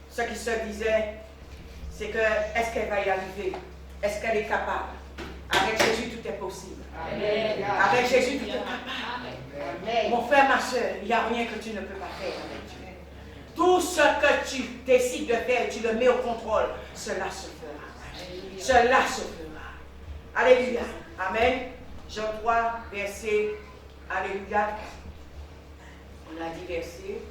ce qui se disait, c'est que, est-ce qu'elle va y arriver? Est-ce qu'elle est capable? Avec Jésus, tout est possible. Amen. Avec Jésus, tout est capable. Amen. Mon frère, ma soeur, il n'y a rien que tu ne peux pas faire avec Dieu. Tout ce que tu décides de faire, tu le mets au contrôle, cela se fera. Cela se fera. Alléluia. Amen. Jean 3, verset. Alléluia. On a dit verset.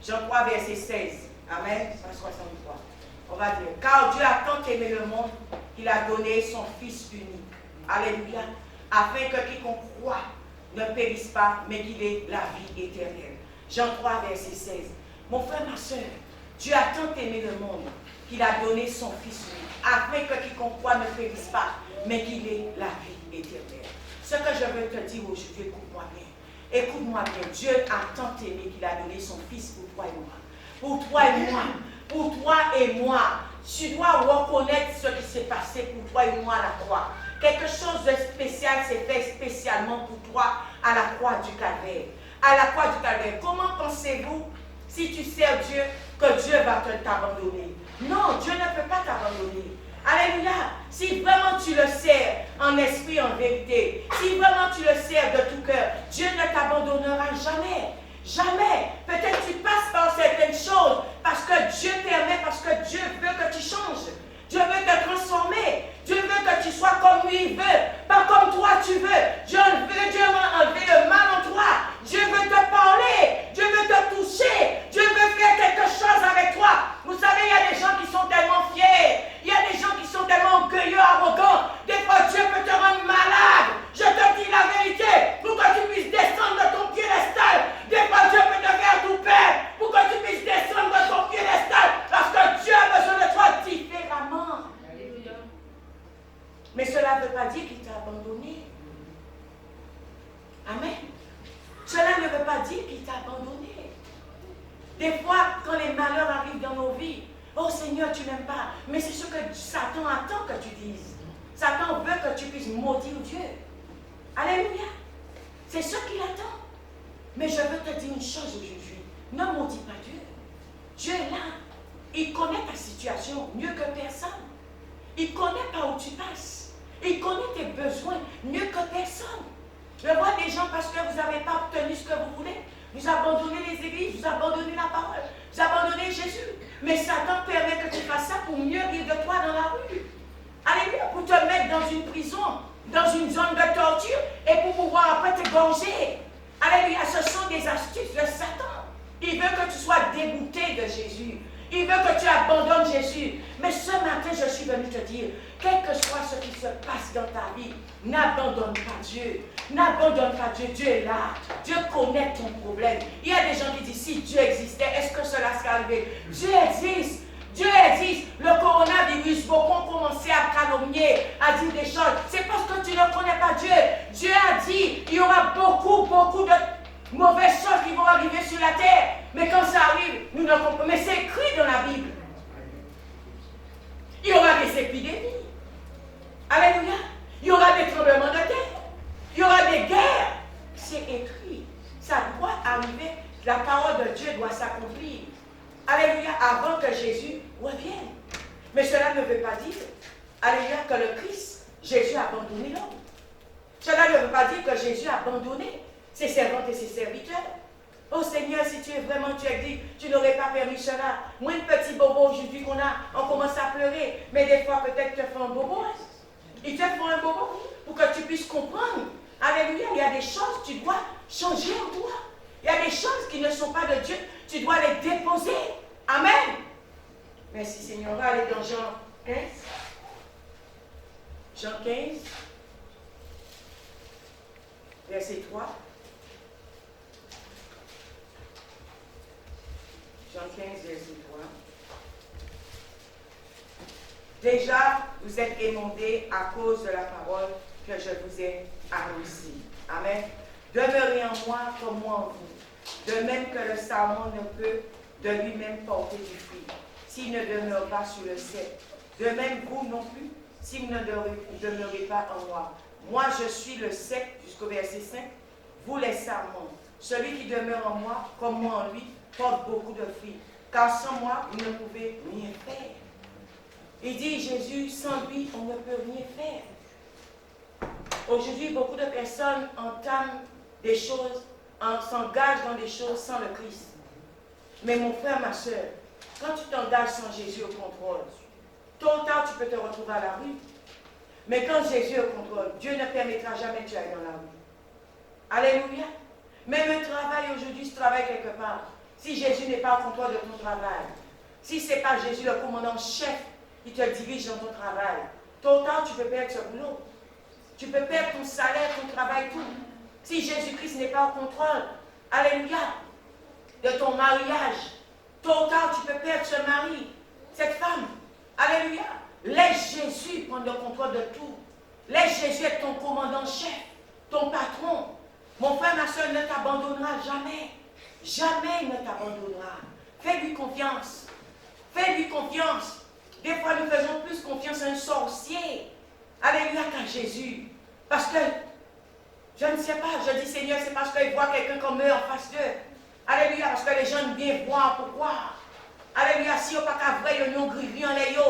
Jean 3, verset 16. Amen. 163. On va dire. Car Dieu a tant aimé le monde qu'il a donné son Fils unique. Alléluia. Afin que quiconque croit ne périsse pas, mais qu'il ait la vie éternelle. Jean 3, verset 16. Mon frère, ma soeur, Dieu a tant aimé le monde qu'il a donné son Fils unique. Afin que quiconque croit ne périsse pas, mais qu'il ait la vie éternelle. Ce que je veux te dire aujourd'hui, écoute-moi bien. Écoute-moi bien. Dieu a tant aimé qu'il a donné son Fils pour toi et moi. Pour toi et moi. Pour toi et moi. Tu dois reconnaître ce qui s'est passé pour toi et moi à la croix. Quelque chose de spécial s'est fait spécialement pour toi à la croix du Calvaire. À la croix du Calvaire. Comment pensez-vous, si tu sers Dieu, que Dieu va t'abandonner? Non, Dieu ne peut pas t'abandonner. Alléluia. Si vraiment tu le sers en esprit, en vérité, si vraiment tu le sers de tout cœur, Dieu ne t'abandonnera jamais. Jamais. Peut-être tu passes par certaines choses parce que Dieu permet, parce que Dieu veut que tu changes. Dieu veut te transformer. Dieu veut que tu sois comme lui veut, pas comme toi tu veux. Dieu veut enlever le mal en toi. Dieu veut te parler. Dieu veut te toucher. Dieu veut faire quelque chose avec toi. Vous savez, il y a des gens qui sont tellement fiers. Il y a des gens qui sont tellement orgueilleux, arrogants. Des fois, Dieu peut te rendre malade. Je te dis la vérité. Pour que tu puisses descendre de ton piédestal. Des fois, Dieu peut te faire tout perdre. Pour que tu puisses descendre de ton piédestal. Parce que Dieu a besoin de toi différemment. Mais cela ne veut pas dire qu'il t'a abandonné. Amen. Cela ne veut pas dire qu'il t'a abandonné. Des fois, quand les malheurs arrivent dans nos vies, oh Seigneur, tu n'aimes pas. Mais c'est ce que Satan attend que tu dises. Satan veut que tu puisses maudire Dieu. Alléluia. C'est ce qu'il attend. Mais je veux te dire une chose aujourd'hui. Ne maudis pas Dieu. Dieu est là. Il connaît ta situation mieux que personne. Il connaît par où tu passes. Il connaît tes besoins mieux que personne. Je vois des gens parce que vous n'avez pas obtenu ce que vous voulez. Vous abandonnez les églises, vous abandonnez la parole, vous abandonnez Jésus. Mais Satan permet que tu fasses ça pour mieux rire de toi dans la rue. Alléluia, pour te mettre dans une prison, dans une zone de torture et pour pouvoir après t'égorger. Alléluia, ce sont des astuces de Satan. Il veut que tu sois dégoûté de Jésus. Il veut que tu abandonnes Jésus. Mais ce matin, je suis venu te dire, quel que soit ce qui se passe dans ta vie, n'abandonne pas Dieu. N'abandonne pas Dieu. Dieu est là. Dieu connaît ton problème. Il y a des gens qui disent, si Dieu existait, est-ce que cela serait arrivé? Dieu existe. Dieu existe. Le coronavirus, beaucoup ont commencé à calomnier, à dire des choses. C'est parce que tu ne connais pas Dieu. Dieu a dit, il y aura beaucoup de mauvaises choses qui vont arriver sur la terre. Mais quand ça arrive, nous ne comprenons pas. Mais c'est écrit dans la Bible. Il y aura des épidémies. Alléluia. Il y aura des tremblements de terre. Il y aura des guerres. C'est écrit. Ça doit arriver. La parole de Dieu doit s'accomplir. Alléluia. Avant que Jésus revienne. Mais cela ne veut pas dire, alléluia, que le Christ, Jésus a abandonné l'homme. Cela ne veut pas dire que Jésus a abandonné ses servantes et ses serviteurs. Oh Seigneur, si tu es vraiment, tu as dit, tu n'aurais pas permis cela. Moi, un petit bobo aujourd'hui on commence à pleurer. Mais des fois, peut-être tu te fais un bobo. Hein? Il te fait un bobo pour que tu puisses comprendre. Alléluia, il y a des choses que tu dois changer en toi. Il y a des choses qui ne sont pas de Dieu. Tu dois les déposer. Amen. Merci Seigneur. On va aller dans Jean 15. Jean 15. Verset 3. Jean 15, verset 3. Déjà, vous êtes émondés à cause de la parole que je vous ai annoncée. Amen. Demeurez en moi comme moi en vous. De même que le sarment ne peut de lui-même porter du fruit, s'il ne demeure pas sur le cep. De même, vous non plus, si vous ne demeurez pas en moi. Moi, je suis le cep, jusqu'au verset 5. Vous les sarments. Celui qui demeure en moi, comme moi en lui, porte beaucoup de fruits. Car sans moi, vous ne pouvez rien faire. Il dit, Jésus, sans lui, on ne peut rien faire. Aujourd'hui, beaucoup de personnes entament des choses, s'engagent dans des choses sans le Christ. Mais mon frère, ma soeur, quand tu t'engages sans Jésus au contrôle, tôt ou tard, tu peux te retrouver à la rue. Mais quand Jésus est au contrôle, Dieu ne permettra jamais que tu ailles dans la rue. Alléluia. Même un travail aujourd'hui, si tu travailles quelque part, si Jésus n'est pas au contrôle de ton travail, si ce n'est pas Jésus le commandant-chef qui te dirige dans ton travail, tôt ou tard, tu peux perdre ce boulot. Tu peux perdre ton salaire, ton travail, tout. Si Jésus-Christ n'est pas au contrôle, alléluia, de ton mariage, tôt ou tard, tu peux perdre ce mari, cette femme. Alléluia. Laisse Jésus prendre le contrôle de tout. Laisse Jésus être ton commandant-chef, ton patron. Mon frère, ma soeur, ne t'abandonnera jamais. Jamais il ne t'abandonnera. Fais-lui confiance. Fais-lui confiance. Des fois, nous faisons plus confiance à un sorcier. Alléluia, qu'à Jésus. Parce que, je ne sais pas, je dis Seigneur, c'est parce qu'ils voient quelqu'un comme eux en face d'eux. Alléluia, parce que les gens aiment bien voir pour voir. Alléluia, si ils n'ont pas qu'à vrai, ils ont gris-gris en les yo.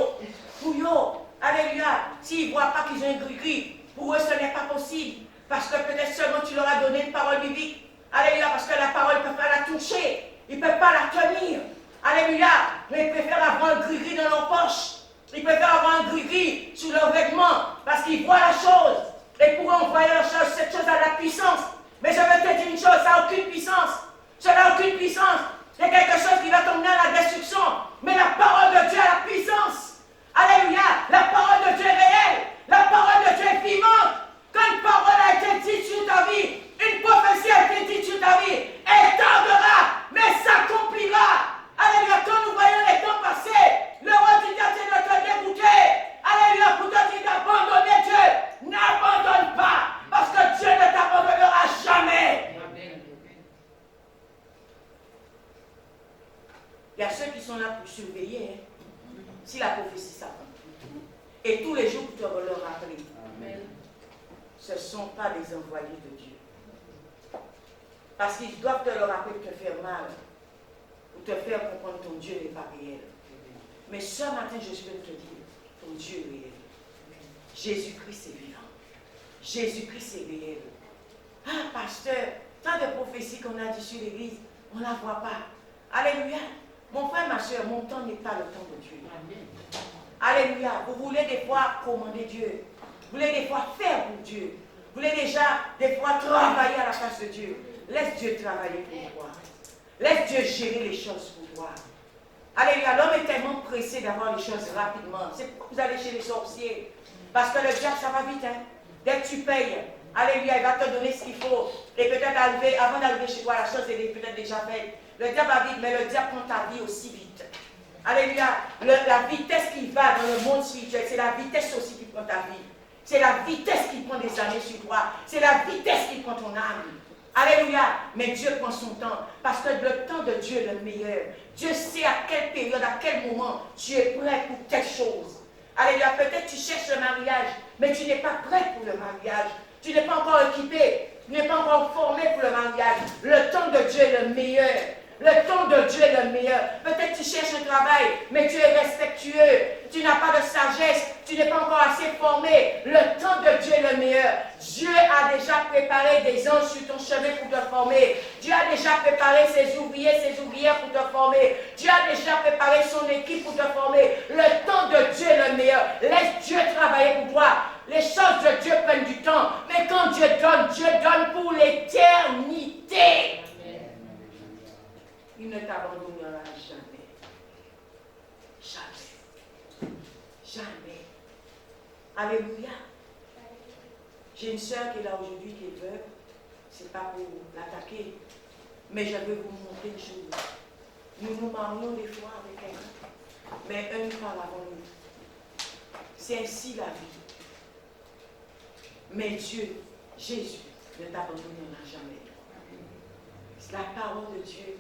Pour yo. Alléluia, s'ils ne voient pas qu'ils ont un gris-gris, pour eux, ce n'est pas possible. Parce que peut-être seulement tu leur as donné une parole biblique. Alléluia, parce que la parole ne peut pas la toucher. Ils ne peuvent pas la tenir. Alléluia, mais ils préfèrent avoir un gris-gris dans leur poche. Ils préfèrent avoir un gris-gris sous leurs vêtements. Parce qu'ils voient la chose. Et pour envoyer la chose, cette chose a la puissance. Mais je veux te dire une chose, ça n'a aucune puissance. Ça n'a aucune puissance. C'est quelque chose qui va t'emmener à la destruction. Mais la parole de Dieu a la puissance. Alléluia, la parole de Dieu est réelle. La parole de Dieu est vivante. Quand une parole a été dite sur ta vie, une prophétie a été dite sur ta vie, elle tardera, mais s'accomplira. Alléluia, quand nous voyons les temps passer, le roi du diable c'est de te dégoûter. Alléluia, pour te dire d'abandonner Dieu. N'abandonne pas, parce que Dieu ne t'abandonnera jamais. Amen. Il y a ceux qui sont là pour surveiller, hein, si la prophétie s'accomplit. Et tous les jours pour te le rappeler. Amen. Ce ne sont pas des envoyés de Dieu. Parce qu'ils doivent te le rappeler pour te faire mal, pour te faire comprendre que ton Dieu n'est pas réel. Mais ce matin, je vais te dire, ton Dieu est réel. Jésus-Christ est vivant. Jésus-Christ est réel. Ah, pasteur, tant de prophéties qu'on a dit sur l'église, on ne la voit pas. Alléluia. Mon frère, ma soeur, mon temps n'est pas le temps de Dieu. Alléluia. Vous voulez des fois commander Dieu. Vous voulez des fois faire pour Dieu. Vous voulez déjà des fois travailler à la face de Dieu. Laisse Dieu travailler pour toi. Laisse Dieu gérer les choses pour toi. Alléluia, l'homme est tellement pressé d'avoir les choses rapidement. C'est pourquoi vous allez chez les sorciers. Parce que le diable, ça va vite. Hein? Dès que tu payes, alléluia, il va te donner ce qu'il faut. Et peut-être avant d'arriver chez toi, la chose est peut-être déjà faite. Le diable va vite, mais le diable prend ta vie aussi vite. Alléluia, la vitesse qui va dans le monde spirituel, c'est la vitesse aussi qui prend ta vie. C'est la vitesse qui prend des années sur toi. C'est la vitesse qui prend ton âme. Alléluia. Mais Dieu prend son temps. Parce que le temps de Dieu est le meilleur. Dieu sait à quelle période, à quel moment tu es prêt pour quelque chose. Alléluia. Peut-être tu cherches le mariage, mais tu n'es pas prêt pour le mariage. Tu n'es pas encore équipé. Tu n'es pas encore formé pour le mariage. Le temps de Dieu est le meilleur. Le temps de Dieu est le meilleur. Peut-être tu cherches un travail, mais tu es respectueux. Tu n'as pas de sagesse. Tu n'es pas encore assez formé. Le temps de Dieu est le meilleur. Dieu a déjà préparé des anges sur ton chemin pour te former. Dieu a déjà préparé ses ouvriers, ses ouvrières pour te former. Dieu a déjà préparé son équipe pour te former. Le temps de Dieu est le meilleur. Laisse Dieu travailler pour toi. Les choses de Dieu prennent du temps. Mais quand Dieu donne pour l'éternité. Il ne t'abandonnera jamais. Jamais. Jamais. Alléluia. J'ai une soeur qui est là aujourd'hui, qui est veuve. Ce n'est pas pour l'attaquer. Mais je veux vous montrer une chose. Nous nous marions des fois avec quelqu'un. Mais un nous parle avant nous. C'est ainsi la vie. Mais Dieu, Jésus, ne t'abandonnera jamais. La parole de Dieu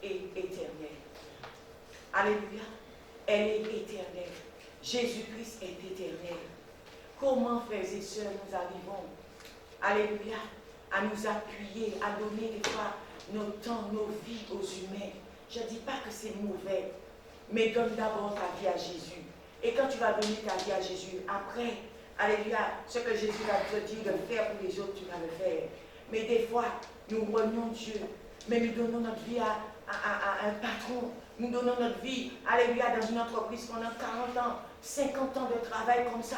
est éternelle. Alléluia. Elle est éternelle. Jésus-Christ est éternel. Comment, frères et sœurs, nous arrivons, alléluia, à nous appuyer, à donner des fois nos temps, nos vies aux humains. Je ne dis pas que c'est mauvais, mais donne d'abord ta vie à Jésus. Et quand tu vas donner ta vie à Jésus, après, alléluia, ce que Jésus va te dire de faire pour les autres, tu vas le faire. Mais des fois, nous renions Dieu, mais nous donnons notre vie à un patron. Nous donnons notre vie, alléluia, dans une entreprise pendant 40 ans, 50 ans de travail comme ça.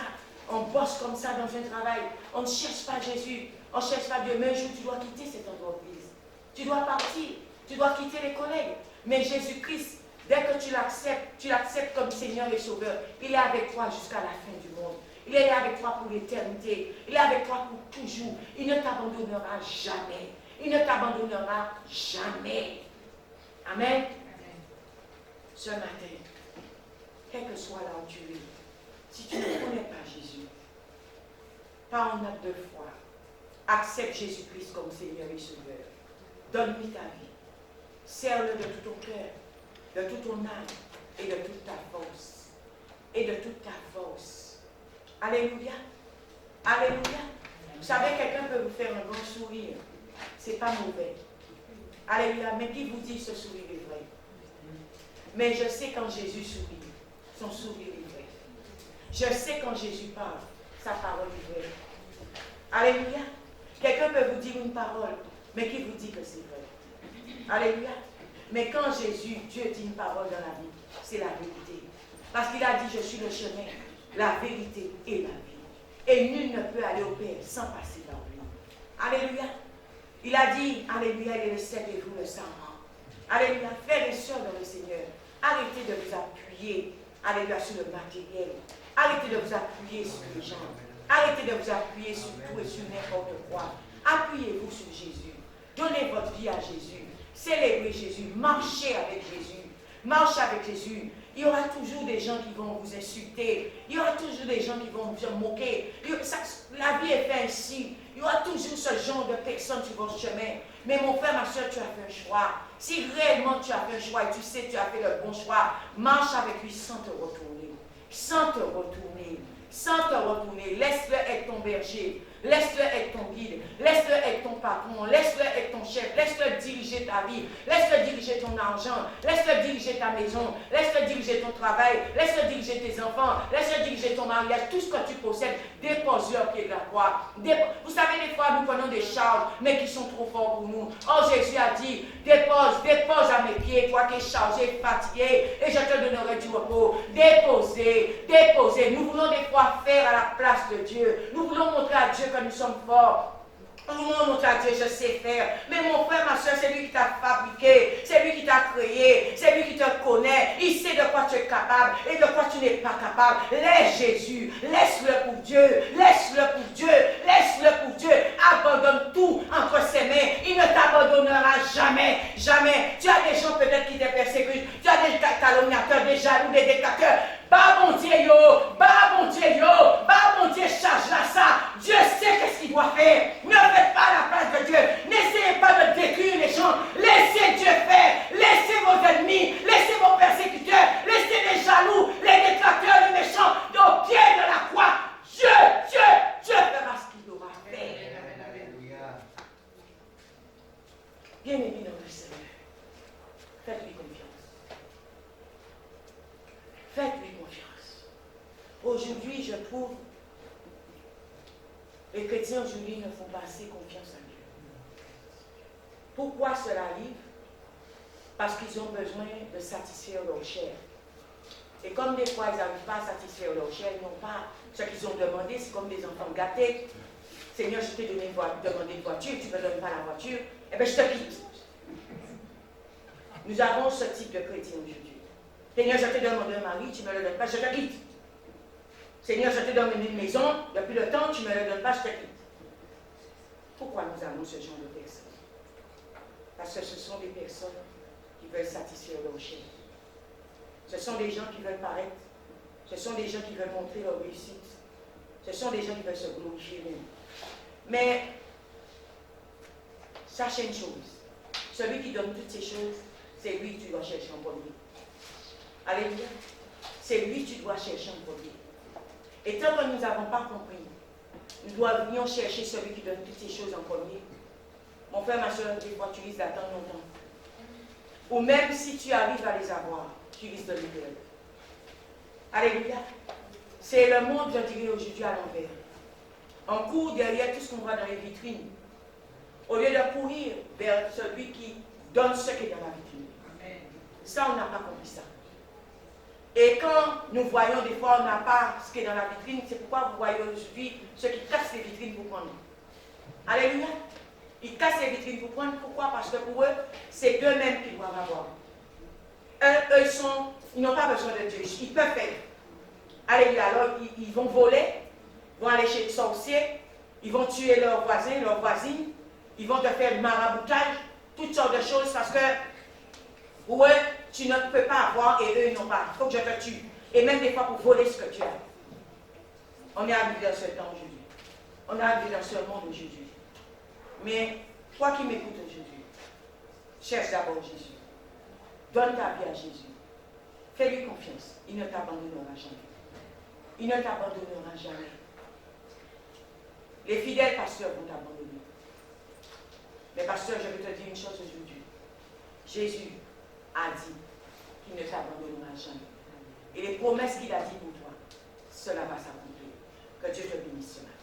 On bosse comme ça dans un travail. On ne cherche pas Jésus, on ne cherche pas Dieu. Mais un jour, tu dois quitter cette entreprise. Tu dois partir, tu dois quitter les collègues. Mais Jésus-Christ, dès que tu l'acceptes comme Seigneur et Sauveur, il est avec toi jusqu'à la fin du monde. Il est avec toi pour l'éternité. Il est avec toi pour toujours. Il ne t'abandonnera jamais. Il ne t'abandonnera jamais. Amen. Ce matin, quel que soit là où tu es, si tu ne connais pas Jésus, pas en acte de foi, accepte Jésus-Christ comme Seigneur et Sauveur. Donne-lui ta vie. Sers-le de tout ton cœur, de toute ton âme et de toute ta force. Et de toute ta force. Alléluia. Alléluia. Vous savez, quelqu'un peut vous faire un bon sourire. Ce n'est pas mauvais. Alléluia. Mais qui vous dit ce sourire est vrai? Mais je sais quand Jésus sourit, son sourire est vrai. Je sais quand Jésus parle, sa parole est vraie. Alléluia. Quelqu'un peut vous dire une parole, mais qui vous dit que c'est vrai? Alléluia. Mais quand Jésus, Dieu dit une parole dans la Bible, c'est la vérité. Parce qu'il a dit, je suis le chemin, la vérité et la vie. Et nul ne peut aller au Père sans passer par lui. Alléluia. Il a dit, alléluia, il est le seul et vous le savez. Alléluia. Frères et sœurs dans le Seigneur, arrêtez de vous appuyer, alléluia, sur le matériel. Arrêtez de vous appuyer sur les gens. Arrêtez de vous appuyer sur tout et sur n'importe quoi. Appuyez-vous sur Jésus. Donnez votre vie à Jésus. Célébrez Jésus. Marchez avec Jésus. Marchez avec Jésus. Il y aura toujours des gens qui vont vous insulter. Il y aura toujours des gens qui vont vous moquer. La vie est faite ainsi. Il y aura toujours ce genre de personnes sur votre chemin. Mais mon frère, ma soeur, tu as fait un choix. Si réellement tu as fait un choix et tu sais que tu as fait le bon choix, marche avec lui sans te retourner. Sans te retourner. Sans te retourner. Laisse-le être ton berger. Laisse-le être ton guide. Laisse-le être ton patron. Laisse-le être ton chef. Laisse-le diriger ta vie. Laisse-le diriger ton argent. Laisse-le diriger ta maison. Laisse-le diriger ton travail. Laisse-le diriger tes enfants. Laisse-le diriger ton mariage. Tout ce que tu possèdes, dépose-le au pied de la croix. Vous savez, des fois, nous prenons des charges, mais qui sont trop forts pour nous. Oh, Jésus a dit, dépose à mes pieds, toi qui es chargé, fatigué, et je te donnerai du repos. Déposez. Nous voulons des fois faire à la place de Dieu. Nous voulons montrer à Dieu que nous sommes forts. Mon Dieu, je sais faire. Mais mon frère, ma soeur, c'est lui qui t'a fabriqué, c'est lui qui t'a créé, c'est lui qui te connaît. Il sait de quoi tu es capable et de quoi tu n'es pas capable. Laisse Jésus, laisse-le pour Dieu, laisse-le pour Dieu, laisse-le pour Dieu. Abandonne tout entre ses mains. Il ne t'abandonnera jamais, jamais. Tu as des gens peut-être qui te persécutent, tu as des calomniateurs, des jaloux, des dictateurs. Bah mon Dieu, bah mon Dieu, bah mon Dieu, charge-la ça. Dieu sait qu'est-ce qu'il doit faire. Ne faites pas la place de Dieu. N'essayez pas de détruire les gens. Laissez Dieu faire. Laissez vos ennemis, laissez vos persécuteurs, laissez les jaloux, les détracteurs, les méchants au pied de la croix. Dieu fera ce qu'il devra faire. Bien-aimé dans le Seigneur, faites-lui confiance. Faites-lui confiance. Aujourd'hui, je trouve les chrétiens aujourd'hui ne font pas assez confiance à Dieu. Pourquoi cela arrive? Parce qu'ils ont besoin de satisfaire leur chair. Et comme des fois ils n'arrivent pas à satisfaire leur chair, ils n'ont pas ce qu'ils ont demandé, c'est comme des enfants gâtés. Seigneur, je t'ai demandé une voiture, tu ne me donnes pas la voiture, eh bien je te quitte. Nous avons ce type de chrétien aujourd'hui. Seigneur, je t'ai demandé un mari, tu ne me le donnes pas, je te quitte. Seigneur, je t'ai demandé une maison, depuis le temps, tu ne me le donnes pas, je te quitte. Pourquoi nous avons ce genre de personnes? Parce que ce sont des personnes qui veulent satisfaire leur chair. Ce sont des gens qui veulent paraître. Ce sont des gens qui veulent montrer leur réussite. Ce sont des gens qui veulent se glorifier. Mais, sachez une chose. Celui qui donne toutes ces choses, c'est lui que tu dois chercher en premier. Alléluia. C'est lui que tu dois chercher en premier. Et tant que nous n'avons pas compris, nous devrions chercher celui qui donne toutes ces choses en premier. Mon frère, ma soeur, des fois, tu risques d'attendre longtemps. Ou même si tu arrives à les avoir, tu risques de les perdre. Alléluia. C'est le monde, je dirais, aujourd'hui à l'envers. On court derrière tout ce qu'on voit dans les vitrines, au lieu de courir vers celui qui donne ce qui est dans la vitrine. Ça, on n'a pas compris ça. Et quand nous voyons des fois, on n'a pas ce qui est dans la vitrine, c'est pourquoi vous voyez aujourd'hui ceux qui cassent les vitrines pour prendre. Alléluia. Ils cassent les vitrines pour prendre. Pourquoi? Parce que pour eux, c'est eux-mêmes qui doivent avoir. Ils n'ont pas besoin de Dieu. Ils peuvent faire. Alléluia. Alors, ils vont voler, vont aller chez les sorciers, ils vont tuer leurs voisins, leurs voisines, ils vont te faire le maraboutage, toutes sortes de choses parce que pour eux, tu ne peux pas avoir et eux, ils n'ont pas. Il faut que je te tue. Et même des fois pour voler ce que tu as. On est arrivé dans ce temps aujourd'hui. On est arrivé dans ce monde aujourd'hui. Mais toi qui m'écoutes aujourd'hui, cherche d'abord Jésus. Donne ta vie à Jésus. Fais-lui confiance. Il ne t'abandonnera jamais. Il ne t'abandonnera jamais. Les fidèles pasteurs vont t'abandonner. Mais pasteur, je vais te dire une chose aujourd'hui. Jésus a dit qu'il ne t'abandonnera jamais. Et les promesses qu'il a dit pour toi, cela va s'accomplir. Que Dieu te bénisse ce matin.